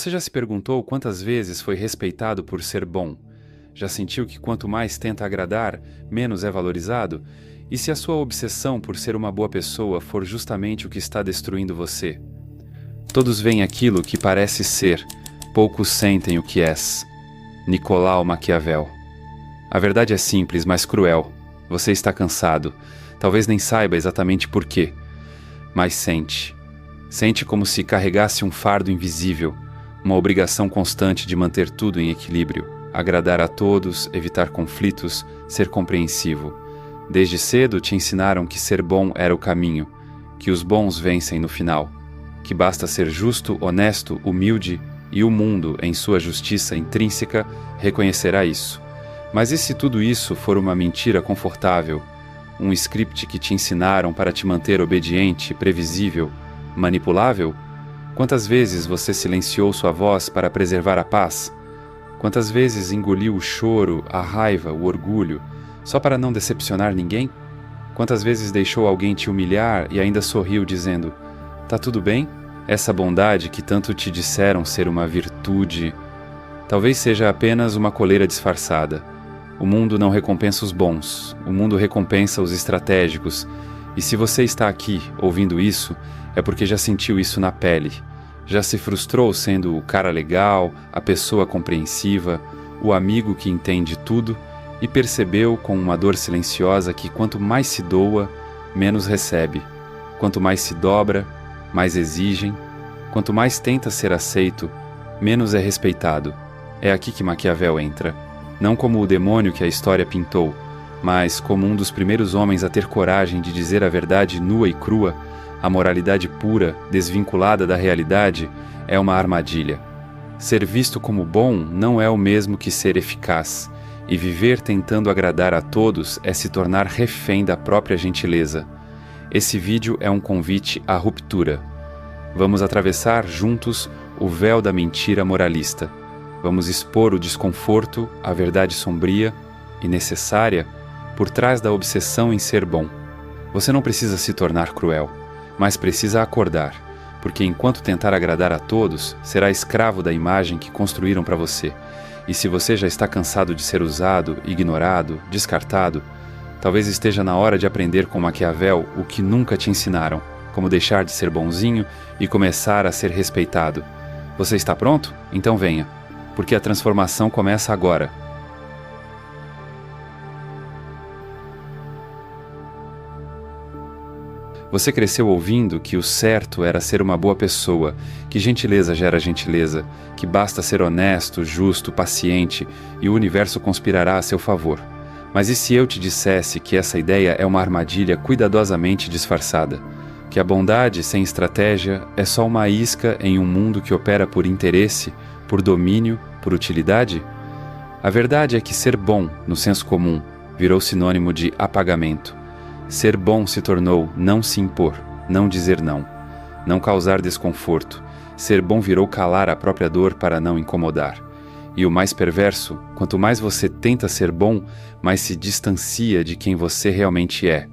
Você já se perguntou quantas vezes foi respeitado por ser bom? Já sentiu que quanto mais tenta agradar, menos é valorizado? E se a sua obsessão por ser uma boa pessoa for justamente o que está destruindo você? Todos veem aquilo que parece ser, poucos sentem o que és. Nicolau Maquiavel. A verdade é simples, mas cruel. Você está cansado. Talvez nem saiba exatamente por quê. Mas sente. Sente como se carregasse um fardo invisível, uma obrigação constante de manter tudo em equilíbrio, agradar a todos, evitar conflitos, ser compreensivo. Desde cedo te ensinaram que ser bom era o caminho, que os bons vencem no final, que basta ser justo, honesto, humilde e o mundo, em sua justiça intrínseca, reconhecerá isso. Mas e se tudo isso for uma mentira confortável, um script que te ensinaram para te manter obediente, previsível, manipulável? Quantas vezes você silenciou sua voz para preservar a paz? Quantas vezes engoliu o choro, a raiva, o orgulho, só para não decepcionar ninguém? Quantas vezes deixou alguém te humilhar e ainda sorriu dizendo: "Tá tudo bem?" Essa bondade que tanto te disseram ser uma virtude, talvez seja apenas uma coleira disfarçada. O mundo não recompensa os bons, o mundo recompensa os estratégicos. E se você está aqui ouvindo isso, é porque já sentiu isso na pele. Já se frustrou sendo o cara legal, a pessoa compreensiva, o amigo que entende tudo, e percebeu com uma dor silenciosa que quanto mais se doa, menos recebe. Quanto mais se dobra, mais exigem. Quanto mais tenta ser aceito, menos é respeitado. É aqui que Maquiavel entra. Não como o demônio que a história pintou, mas como um dos primeiros homens a ter coragem de dizer a verdade nua e crua. A moralidade pura, desvinculada da realidade, é uma armadilha. Ser visto como bom não é o mesmo que ser eficaz, e viver tentando agradar a todos é se tornar refém da própria gentileza. Esse vídeo é um convite à ruptura. Vamos atravessar juntos o véu da mentira moralista. Vamos expor o desconforto, a verdade sombria e necessária por trás da obsessão em ser bom. Você não precisa se tornar cruel, mas precisa acordar, porque enquanto tentar agradar a todos, será escravo da imagem que construíram para você. E se você já está cansado de ser usado, ignorado, descartado, talvez esteja na hora de aprender com Maquiavel o que nunca te ensinaram, como deixar de ser bonzinho e começar a ser respeitado. Você está pronto? Então venha, porque a transformação começa agora. Você cresceu ouvindo que o certo era ser uma boa pessoa, que gentileza gera gentileza, que basta ser honesto, justo, paciente e o universo conspirará a seu favor. Mas e se eu te dissesse que essa ideia é uma armadilha cuidadosamente disfarçada? Que a bondade sem estratégia é só uma isca em um mundo que opera por interesse, por domínio, por utilidade? A verdade é que ser bom, no senso comum, virou sinônimo de apagamento. Ser bom se tornou não se impor, não dizer não, não causar desconforto. Ser bom virou calar a própria dor para não incomodar. E o mais perverso, quanto mais você tenta ser bom, mais se distancia de quem você realmente é.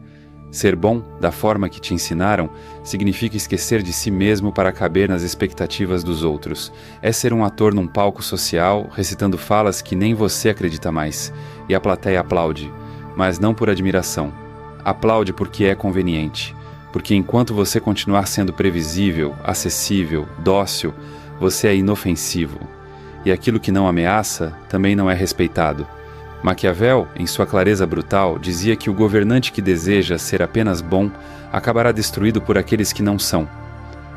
Ser bom, da forma que te ensinaram, significa esquecer de si mesmo para caber nas expectativas dos outros. É ser um ator num palco social, recitando falas que nem você acredita mais. E a plateia aplaude, mas não por admiração. Aplaude porque é conveniente, porque enquanto você continuar sendo previsível, acessível, dócil, você é inofensivo. E aquilo que não ameaça também não é respeitado. Maquiavel, em sua clareza brutal, dizia que o governante que deseja ser apenas bom acabará destruído por aqueles que não são.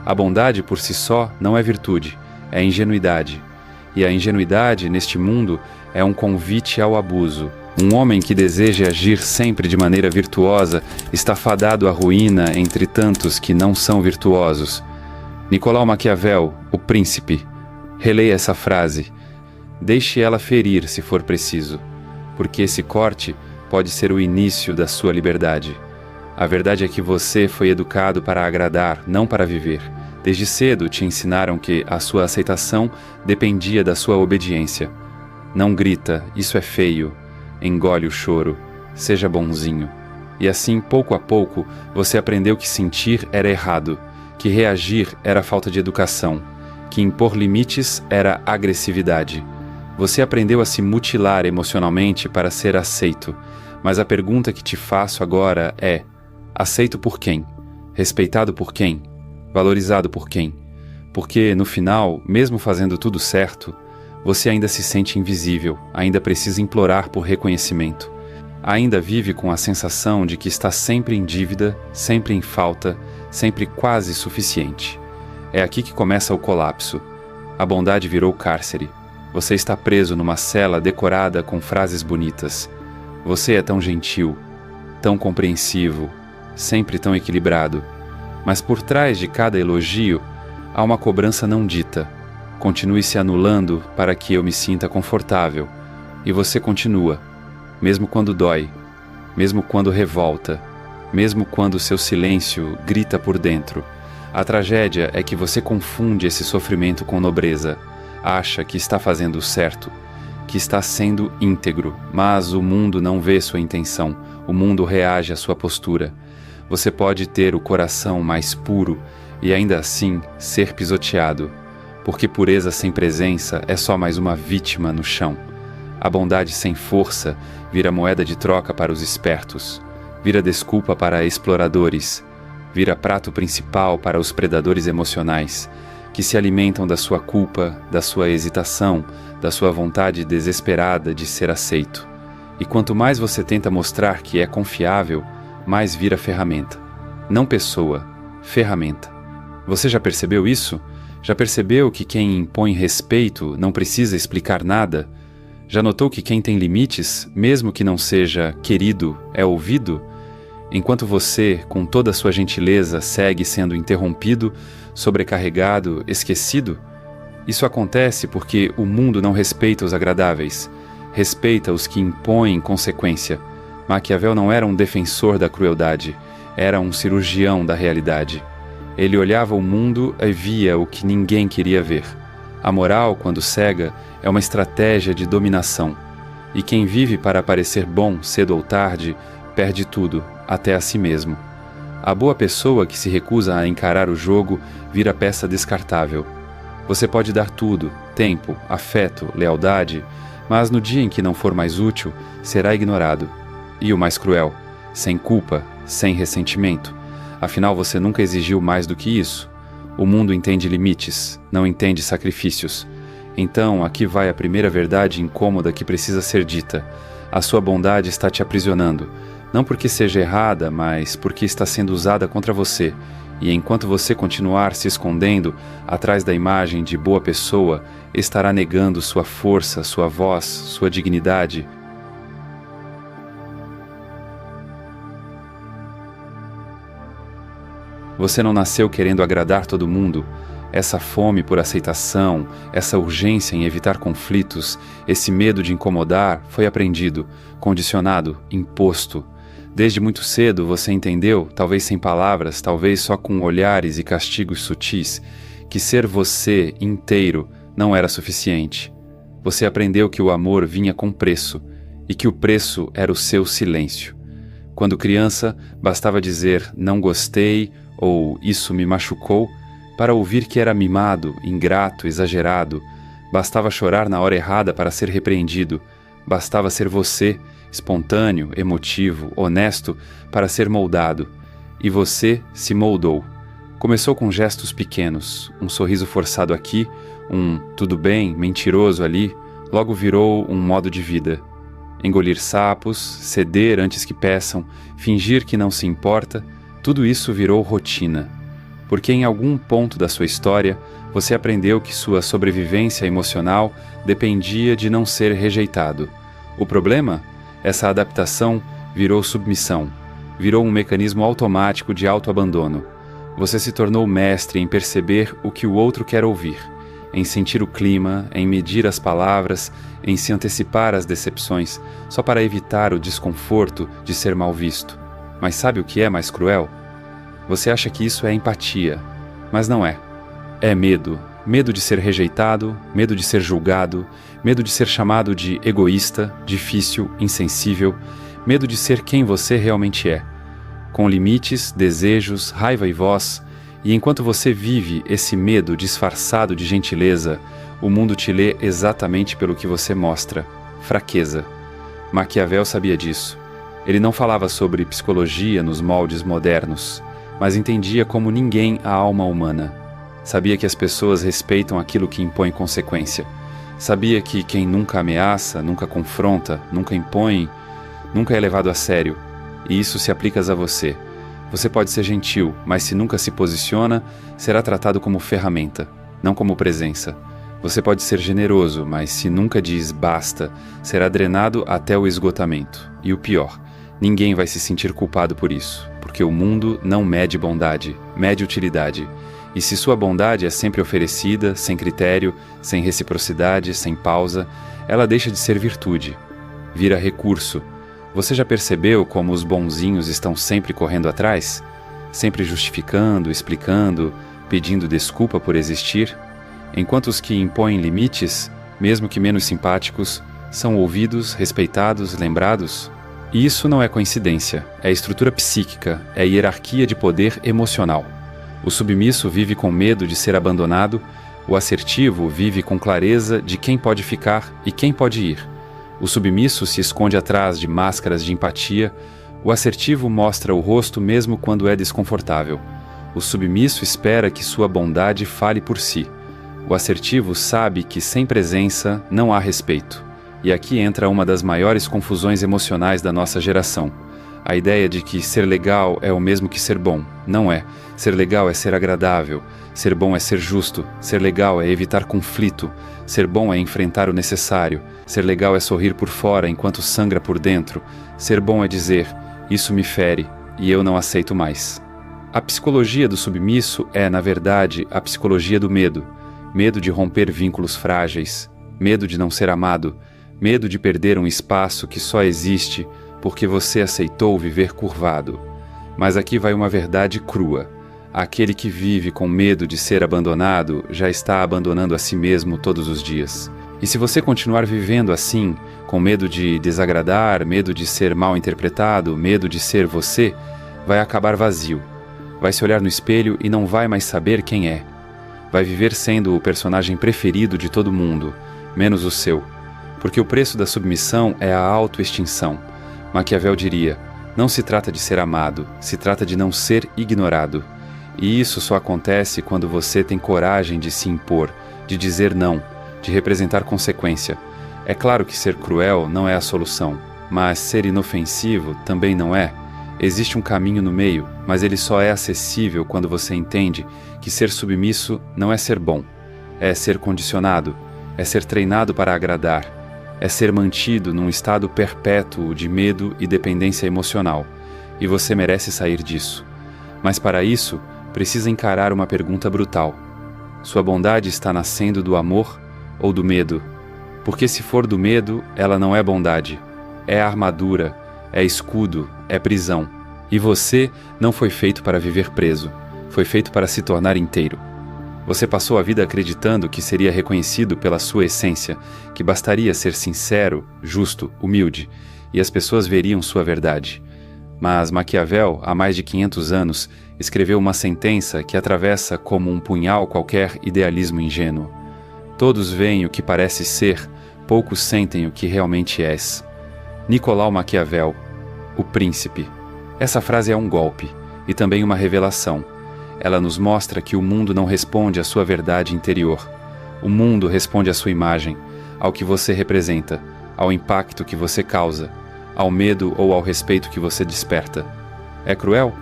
A bondade por si só não é virtude, é ingenuidade. E a ingenuidade, neste mundo, é um convite ao abuso. Um homem que deseja agir sempre de maneira virtuosa está fadado à ruína entre tantos que não são virtuosos. Nicolau Maquiavel, o príncipe. Releia essa frase. Deixe ela ferir se for preciso, porque esse corte pode ser o início da sua liberdade. A verdade é que você foi educado para agradar, não para viver. Desde cedo te ensinaram que a sua aceitação dependia da sua obediência. Não grita, isso é feio. Engole o choro, seja bonzinho. E assim, pouco a pouco, você aprendeu que sentir era errado, que reagir era falta de educação, que impor limites era agressividade. Você aprendeu a se mutilar emocionalmente para ser aceito, mas a pergunta que te faço agora é: aceito por quem? Respeitado por quem? Valorizado por quem? Porque, no final, mesmo fazendo tudo certo, você ainda se sente invisível, ainda precisa implorar por reconhecimento. Ainda vive com a sensação de que está sempre em dívida, sempre em falta, sempre quase suficiente. É aqui que começa o colapso. A bondade virou cárcere. Você está preso numa cela decorada com frases bonitas. Você é tão gentil, tão compreensivo, sempre tão equilibrado. Mas por trás de cada elogio, há uma cobrança não dita. Continue se anulando para que eu me sinta confortável. E você continua, mesmo quando dói, mesmo quando revolta, mesmo quando seu silêncio grita por dentro. A tragédia é que você confunde esse sofrimento com nobreza. Acha que está fazendo o certo, que está sendo íntegro, mas o mundo não vê sua intenção, o mundo reage à sua postura. Você pode ter o coração mais puro e ainda assim ser pisoteado, porque pureza sem presença é só mais uma vítima no chão. A bondade sem força vira moeda de troca para os espertos, vira desculpa para exploradores, vira prato principal para os predadores emocionais, que se alimentam da sua culpa, da sua hesitação, da sua vontade desesperada de ser aceito. E quanto mais você tenta mostrar que é confiável, mais vira ferramenta. Não pessoa, ferramenta. Você já percebeu isso? Já percebeu que quem impõe respeito não precisa explicar nada? Já notou que quem tem limites, mesmo que não seja querido, é ouvido? Enquanto você, com toda a sua gentileza, segue sendo interrompido, sobrecarregado, esquecido? Isso acontece porque o mundo não respeita os agradáveis, respeita os que impõem consequência. Maquiavel não era um defensor da crueldade, era um cirurgião da realidade. Ele olhava o mundo e via o que ninguém queria ver. A moral, quando cega, é uma estratégia de dominação. E quem vive para parecer bom, cedo ou tarde, perde tudo, até a si mesmo. A boa pessoa que se recusa a encarar o jogo vira peça descartável. Você pode dar tudo, tempo, afeto, lealdade, mas no dia em que não for mais útil, será ignorado. E o mais cruel, sem culpa, sem ressentimento. Afinal, você nunca exigiu mais do que isso. O mundo entende limites, não entende sacrifícios. Então, aqui vai a primeira verdade incômoda que precisa ser dita. A sua bondade está te aprisionando. Não porque seja errada, mas porque está sendo usada contra você. E enquanto você continuar se escondendo atrás da imagem de boa pessoa, estará negando sua força, sua voz, sua dignidade. Você não nasceu querendo agradar todo mundo. Essa fome por aceitação, essa urgência em evitar conflitos, esse medo de incomodar foi aprendido, condicionado, imposto. Desde muito cedo você entendeu, talvez sem palavras, talvez só com olhares e castigos sutis, que ser você inteiro não era suficiente. Você aprendeu que o amor vinha com preço e que o preço era o seu silêncio. Quando criança, bastava dizer não gostei ou isso me machucou para ouvir que era mimado, ingrato, exagerado. Bastava chorar na hora errada para ser repreendido. Bastava ser você, espontâneo, emotivo, honesto, para ser moldado. E você se moldou. Começou com gestos pequenos, um sorriso forçado aqui, um tudo bem, mentiroso ali, logo virou um modo de vida. Engolir sapos, ceder antes que peçam, fingir que não se importa, tudo isso virou rotina. Porque em algum ponto da sua história, você aprendeu que sua sobrevivência emocional dependia de não ser rejeitado. O problema? Essa adaptação virou submissão, virou um mecanismo automático de autoabandono. Você se tornou mestre em perceber o que o outro quer ouvir, em sentir o clima, em medir as palavras, em se antecipar às decepções, só para evitar o desconforto de ser mal visto. Mas sabe o que é mais cruel? Você acha que isso é empatia, mas não é. É medo. Medo de ser rejeitado, medo de ser julgado, medo de ser chamado de egoísta, difícil, insensível, medo de ser quem você realmente é. Com limites, desejos, raiva e voz, E enquanto você vive esse medo disfarçado de gentileza, o mundo te lê exatamente pelo que você mostra: fraqueza. Maquiavel sabia disso. Ele não falava sobre psicologia nos moldes modernos, mas entendia como ninguém a alma humana. Sabia que as pessoas respeitam aquilo que impõe consequência. Sabia que quem nunca ameaça, nunca confronta, nunca impõe, nunca é levado a sério. E isso se aplica a você. Você pode ser gentil, mas se nunca se posiciona, será tratado como ferramenta, não como presença. Você pode ser generoso, mas se nunca diz basta, será drenado até o esgotamento. E o pior, ninguém vai se sentir culpado por isso, porque o mundo não mede bondade, mede utilidade. E se sua bondade é sempre oferecida, sem critério, sem reciprocidade, sem pausa, ela deixa de ser virtude, vira recurso. Você já percebeu como os bonzinhos estão sempre correndo atrás? Sempre justificando, explicando, pedindo desculpa por existir? Enquanto os que impõem limites, mesmo que menos simpáticos, são ouvidos, respeitados, lembrados? E isso não é coincidência, é estrutura psíquica, é hierarquia de poder emocional. O submisso vive com medo de ser abandonado, o assertivo vive com clareza de quem pode ficar e quem pode ir. O submisso se esconde atrás de máscaras de empatia, o assertivo mostra o rosto mesmo quando é desconfortável. O submisso espera que sua bondade fale por si. O assertivo sabe que sem presença não há respeito. E aqui entra uma das maiores confusões emocionais da nossa geração. A ideia de que ser legal é o mesmo que ser bom. Não é. Ser legal é ser agradável. Ser bom é ser justo. Ser legal é evitar conflito. Ser bom é enfrentar o necessário. Ser legal é sorrir por fora enquanto sangra por dentro. Ser bom é dizer, isso me fere e eu não aceito mais. A psicologia do submisso é, na verdade, a psicologia do medo. Medo de romper vínculos frágeis. Medo de não ser amado. Medo de perder um espaço que só existe porque você aceitou viver curvado. Mas aqui vai uma verdade crua. Aquele que vive com medo de ser abandonado já está abandonando a si mesmo todos os dias. E se você continuar vivendo assim, com medo de desagradar, medo de ser mal interpretado, medo de ser você, vai acabar vazio. Vai se olhar no espelho e não vai mais saber quem é. Vai viver sendo o personagem preferido de todo mundo, menos o seu. Porque o preço da submissão é a autoextinção. Maquiavel diria, não se trata de ser amado, se trata de não ser ignorado. E isso só acontece quando você tem coragem de se impor, de dizer não, de representar consequência. É claro que ser cruel não é a solução, mas ser inofensivo também não é. Existe um caminho no meio, mas ele só é acessível quando você entende que ser submisso não é ser bom, é ser condicionado, é ser treinado para agradar. É ser mantido num estado perpétuo de medo e dependência emocional, e você merece sair disso. Mas para isso, precisa encarar uma pergunta brutal. Sua bondade está nascendo do amor ou do medo? Porque se for do medo, ela não é bondade. É armadura, é escudo, é prisão. E você não foi feito para viver preso, foi feito para se tornar inteiro. Você passou a vida acreditando que seria reconhecido pela sua essência, que bastaria ser sincero, justo, humilde, e as pessoas veriam sua verdade. Mas Maquiavel, há mais de 500 anos, escreveu uma sentença que atravessa como um punhal qualquer idealismo ingênuo. Todos veem o que parece ser, poucos sentem o que realmente és. Nicolau Maquiavel, o príncipe. Essa frase é um golpe, e também uma revelação. Ela nos mostra que o mundo não responde à sua verdade interior. O mundo responde à sua imagem, ao que você representa, ao impacto que você causa, ao medo ou ao respeito que você desperta. É cruel?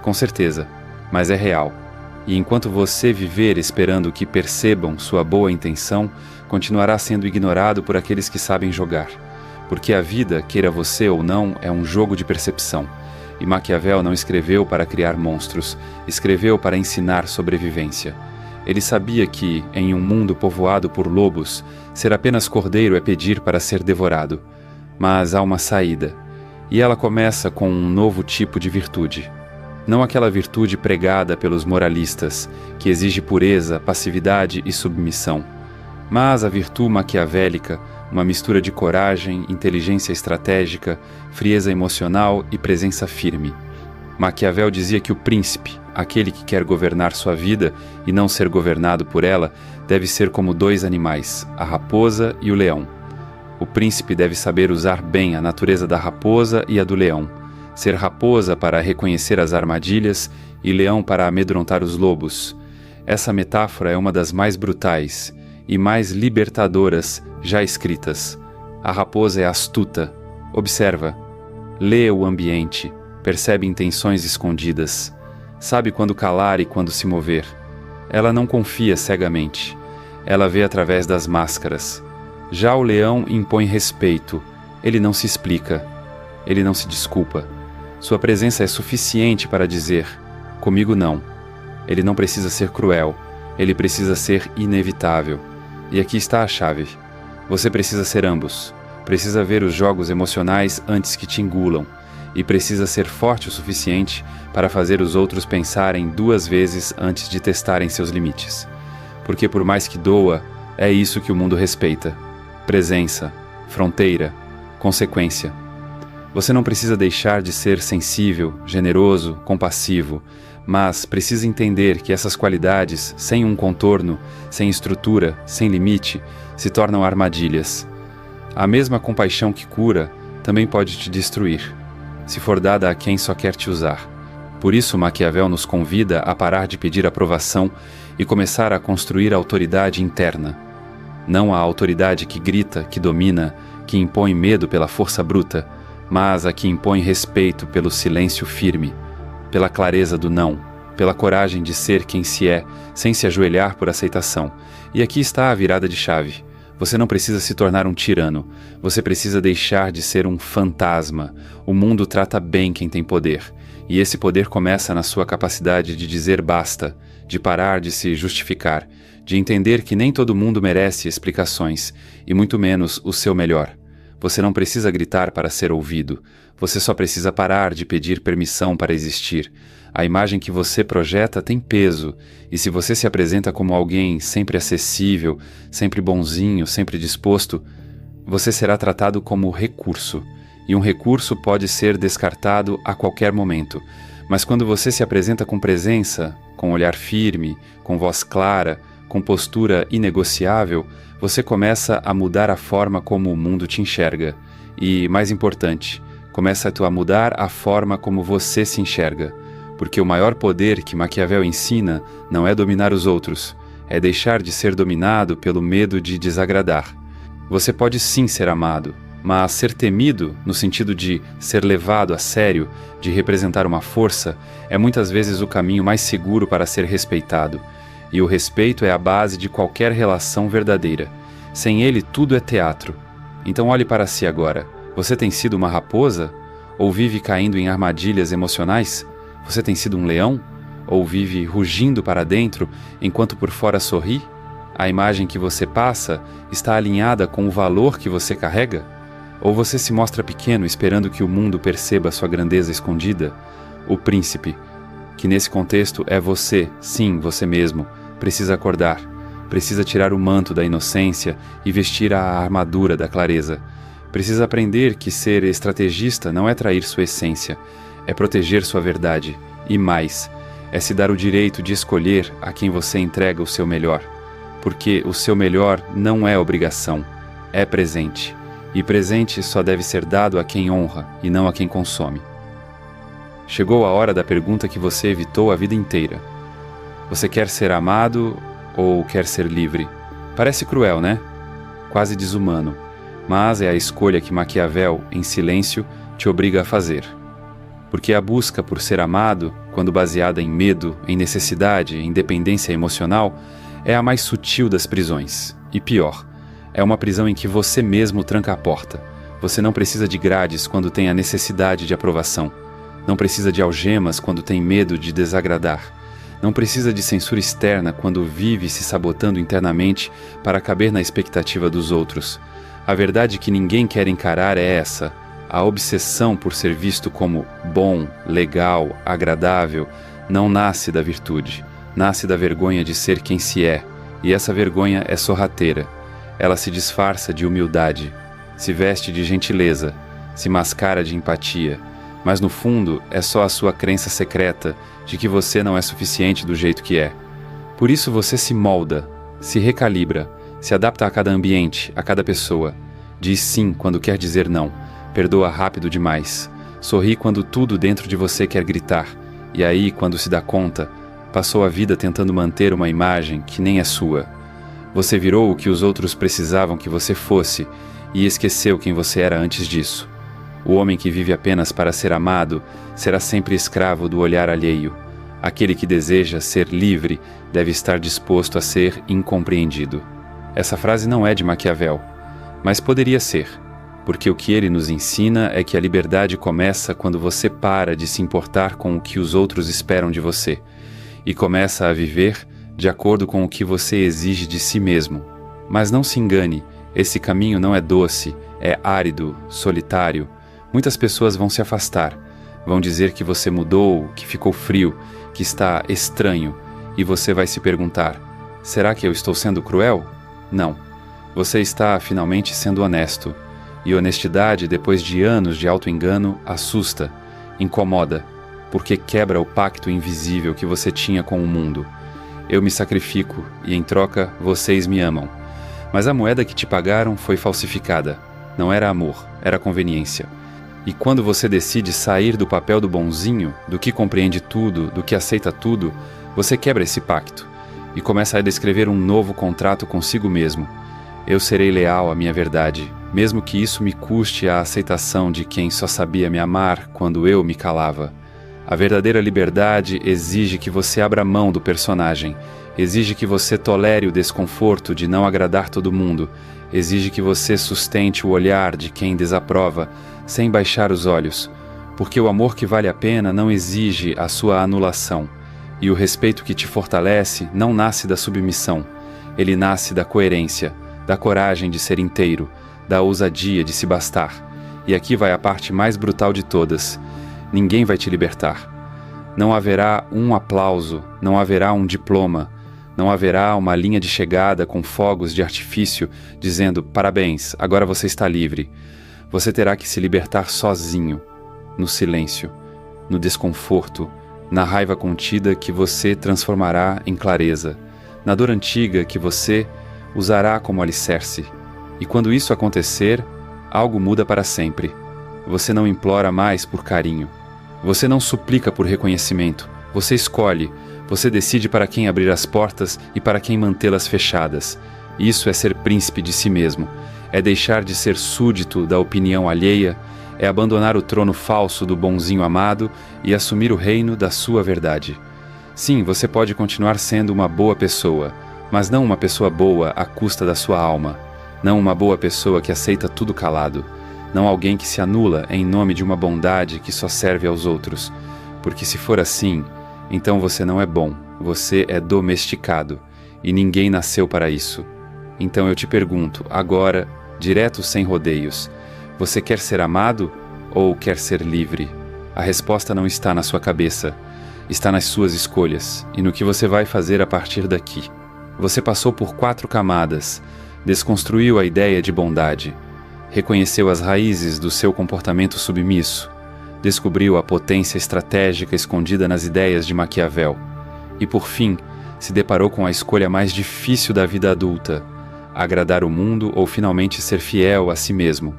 Com certeza, mas é real. E enquanto você viver esperando que percebam sua boa intenção, continuará sendo ignorado por aqueles que sabem jogar. Porque a vida, queira você ou não, é um jogo de percepção. E Maquiavel não escreveu para criar monstros, escreveu para ensinar sobrevivência. Ele sabia que, em um mundo povoado por lobos, ser apenas cordeiro é pedir para ser devorado. Mas há uma saída, e ela começa com um novo tipo de virtude. Não aquela virtude pregada pelos moralistas, que exige pureza, passividade e submissão, mas a virtude maquiavélica, uma mistura de coragem, inteligência estratégica, frieza emocional e presença firme. Maquiavel dizia que o príncipe, aquele que quer governar sua vida e não ser governado por ela, deve ser como dois animais, a raposa e o leão. O príncipe deve saber usar bem a natureza da raposa e a do leão, ser raposa para reconhecer as armadilhas e leão para amedrontar os lobos. Essa metáfora é uma das mais brutais e mais libertadoras já escritas. A raposa é astuta, observa, lê o ambiente, percebe intenções escondidas, sabe quando calar e quando se mover. Ela não confia cegamente, ela vê através das máscaras. Já o leão impõe respeito, ele não se explica, ele não se desculpa. Sua presença é suficiente para dizer, comigo não. Ele não precisa ser cruel, ele precisa ser inevitável. E aqui está a chave. Você precisa ser ambos. Precisa ver os jogos emocionais antes que te engulam. E precisa ser forte o suficiente para fazer os outros pensarem 2 vezes antes de testarem seus limites. Porque por mais que doa, é isso que o mundo respeita. Presença, fronteira, consequência. Você não precisa deixar de ser sensível, generoso, compassivo, mas precisa entender que essas qualidades, sem um contorno, sem estrutura, sem limite, se tornam armadilhas. A mesma compaixão que cura também pode te destruir, se for dada a quem só quer te usar. Por isso Maquiavel nos convida a parar de pedir aprovação e começar a construir a autoridade interna. Não a autoridade que grita, que domina, que impõe medo pela força bruta, mas a que impõe respeito pelo silêncio firme, pela clareza do não, pela coragem de ser quem se é, sem se ajoelhar por aceitação. E aqui está a virada de chave. Você não precisa se tornar um tirano, você precisa deixar de ser um fantasma. O mundo trata bem quem tem poder, e esse poder começa na sua capacidade de dizer basta, de parar de se justificar, de entender que nem todo mundo merece explicações, e muito menos o seu melhor. Você não precisa gritar para ser ouvido, você só precisa parar de pedir permissão para existir. A imagem que você projeta tem peso, e se você se apresenta como alguém sempre acessível, sempre bonzinho, sempre disposto, você será tratado como recurso, e um recurso pode ser descartado a qualquer momento. Mas quando você se apresenta com presença, com olhar firme, com voz clara, com postura inegociável, você começa a mudar a forma como o mundo te enxerga. E, mais importante, começa a mudar a forma como você se enxerga. Porque o maior poder que Maquiavel ensina não é dominar os outros, é deixar de ser dominado pelo medo de desagradar. Você pode sim ser amado, mas ser temido, no sentido de ser levado a sério, de representar uma força, é muitas vezes o caminho mais seguro para ser respeitado. E o respeito é a base de qualquer relação verdadeira. Sem ele, tudo é teatro. Então olhe para si agora. Você tem sido uma raposa? Ou vive caindo em armadilhas emocionais? Você tem sido um leão? Ou vive rugindo para dentro, enquanto por fora sorri? A imagem que você passa está alinhada com o valor que você carrega? Ou você se mostra pequeno esperando que o mundo perceba sua grandeza escondida? O príncipe, que nesse contexto é você, sim, você mesmo, precisa acordar, precisa tirar o manto da inocência e vestir a armadura da clareza. Precisa aprender que ser estrategista não é trair sua essência, é proteger sua verdade, e mais, é se dar o direito de escolher a quem você entrega o seu melhor. Porque o seu melhor não é obrigação, é presente. E presente só deve ser dado a quem honra e não a quem consome. Chegou a hora da pergunta que você evitou a vida inteira. Você quer ser amado ou quer ser livre? Parece cruel, né? Quase desumano. Mas é a escolha que Maquiavel, em silêncio, te obriga a fazer. Porque a busca por ser amado, quando baseada em medo, em necessidade, em dependência emocional, é a mais sutil das prisões. E pior, é uma prisão em que você mesmo tranca a porta. Você não precisa de grades quando tem a necessidade de aprovação. Não precisa de algemas quando tem medo de desagradar. Não precisa de censura externa quando vive se sabotando internamente para caber na expectativa dos outros. A verdade que ninguém quer encarar é essa. A obsessão por ser visto como bom, legal, agradável, não nasce da virtude. Nasce da vergonha de ser quem se é. E essa vergonha é sorrateira. Ela se disfarça de humildade, se veste de gentileza, se mascara de empatia, mas no fundo é só a sua crença secreta de que você não é suficiente do jeito que é. Por isso você se molda, se recalibra, se adapta a cada ambiente, a cada pessoa. Diz sim quando quer dizer não, perdoa rápido demais, sorri quando tudo dentro de você quer gritar, e aí, quando se dá conta, passou a vida tentando manter uma imagem que nem é sua. Você virou o que os outros precisavam que você fosse e esqueceu quem você era antes disso. O homem que vive apenas para ser amado será sempre escravo do olhar alheio. Aquele que deseja ser livre deve estar disposto a ser incompreendido. Essa frase não é de Maquiavel, mas poderia ser, porque o que ele nos ensina é que a liberdade começa quando você para de se importar com o que os outros esperam de você e começa a viver de acordo com o que você exige de si mesmo. Mas não se engane, esse caminho não é doce, é árido, solitário. Muitas pessoas vão se afastar, vão dizer que você mudou, que ficou frio, que está estranho, e você vai se perguntar: será que eu estou sendo cruel? Não. Você está finalmente sendo honesto. E honestidade, depois de anos de auto-engano, assusta, incomoda, porque quebra o pacto invisível que você tinha com o mundo. Eu me sacrifico e, em troca, vocês me amam. Mas a moeda que te pagaram foi falsificada. Não era amor, era conveniência. E quando você decide sair do papel do bonzinho, do que compreende tudo, do que aceita tudo, você quebra esse pacto e começa a descrever um novo contrato consigo mesmo. Eu serei leal à minha verdade, mesmo que isso me custe a aceitação de quem só sabia me amar quando eu me calava. A verdadeira liberdade exige que você abra mão do personagem, exige que você tolere o desconforto de não agradar todo mundo, exige que você sustente o olhar de quem desaprova, sem baixar os olhos, porque o amor que vale a pena não exige a sua anulação, e o respeito que te fortalece não nasce da submissão, ele nasce da coerência, da coragem de ser inteiro, da ousadia de se bastar. E aqui vai a parte mais brutal de todas: ninguém vai te libertar. Não haverá um aplauso, não haverá um diploma, não haverá uma linha de chegada com fogos de artifício dizendo parabéns, agora você está livre. Você terá que se libertar sozinho, no silêncio, no desconforto, na raiva contida que você transformará em clareza, na dor antiga que você usará como alicerce. E quando isso acontecer, algo muda para sempre. Você não implora mais por carinho. Você não suplica por reconhecimento. Você escolhe. Você decide para quem abrir as portas e para quem mantê-las fechadas. Isso é ser príncipe de si mesmo. É deixar de ser súdito da opinião alheia. É abandonar o trono falso do bonzinho amado e assumir o reino da sua verdade. Sim, você pode continuar sendo uma boa pessoa, mas não uma pessoa boa à custa da sua alma. Não uma boa pessoa que aceita tudo calado. Não alguém que se anula em nome de uma bondade que só serve aos outros. Porque se for assim, então você não é bom, você é domesticado, e ninguém nasceu para isso. Então eu te pergunto, agora, direto sem rodeios, você quer ser amado ou quer ser livre? A resposta não está na sua cabeça, está nas suas escolhas e no que você vai fazer a partir daqui. Você passou por 4 camadas, desconstruiu a ideia de bondade, reconheceu as raízes do seu comportamento submisso, descobriu a potência estratégica escondida nas ideias de Maquiavel e, por fim, se deparou com a escolha mais difícil da vida adulta: agradar o mundo ou finalmente ser fiel a si mesmo.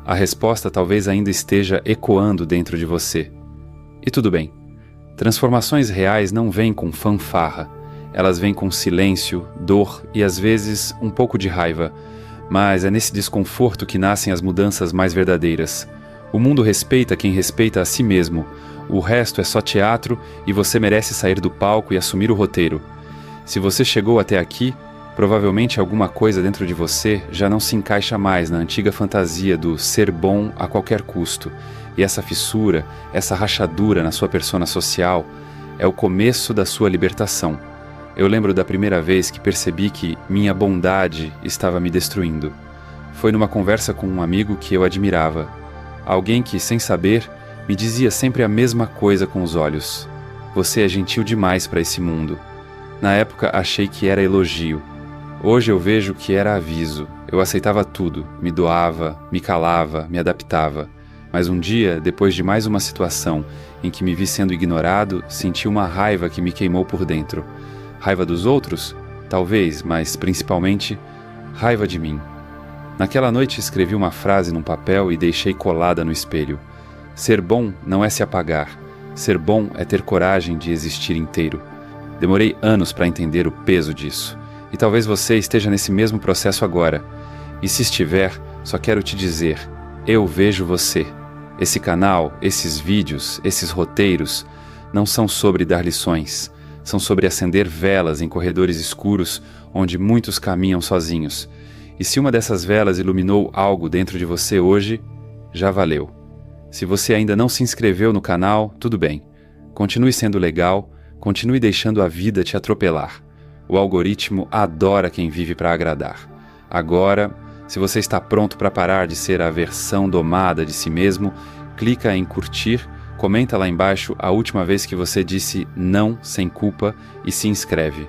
A resposta talvez ainda esteja ecoando dentro de você. E tudo bem. Transformações reais não vêm com fanfarra. Elas vêm com silêncio, dor e às vezes um pouco de raiva. Mas é nesse desconforto que nascem as mudanças mais verdadeiras. O mundo respeita quem respeita a si mesmo. O resto é só teatro e você merece sair do palco e assumir o roteiro. Se você chegou até aqui, provavelmente alguma coisa dentro de você já não se encaixa mais na antiga fantasia do ser bom a qualquer custo. E essa fissura, essa rachadura na sua persona social é o começo da sua libertação. Eu lembro da primeira vez que percebi que minha bondade estava me destruindo. Foi numa conversa com um amigo que eu admirava. Alguém que, sem saber, me dizia sempre a mesma coisa com os olhos: você é gentil demais para esse mundo. Na época achei que era elogio. Hoje eu vejo que era aviso. Eu aceitava tudo, me doava, me calava, me adaptava. Mas um dia, depois de mais uma situação em que me vi sendo ignorado, senti uma raiva que me queimou por dentro. Raiva dos outros? Talvez, mas principalmente, raiva de mim. Naquela noite escrevi uma frase num papel e deixei colada no espelho. Ser bom não é se apagar. Ser bom é ter coragem de existir inteiro. Demorei anos para entender o peso disso. E talvez você esteja nesse mesmo processo agora. E se estiver, só quero te dizer, eu vejo você. Esse canal, esses vídeos, esses roteiros, não são sobre dar lições. São sobre acender velas em corredores escuros onde muitos caminham sozinhos. E se uma dessas velas iluminou algo dentro de você hoje, já valeu. Se você ainda não se inscreveu no canal, tudo bem. Continue sendo legal, continue deixando a vida te atropelar. O algoritmo adora quem vive para agradar. Agora, se você está pronto para parar de ser a versão domada de si mesmo, clica em curtir, comenta lá embaixo a última vez que você disse não sem culpa e se inscreve.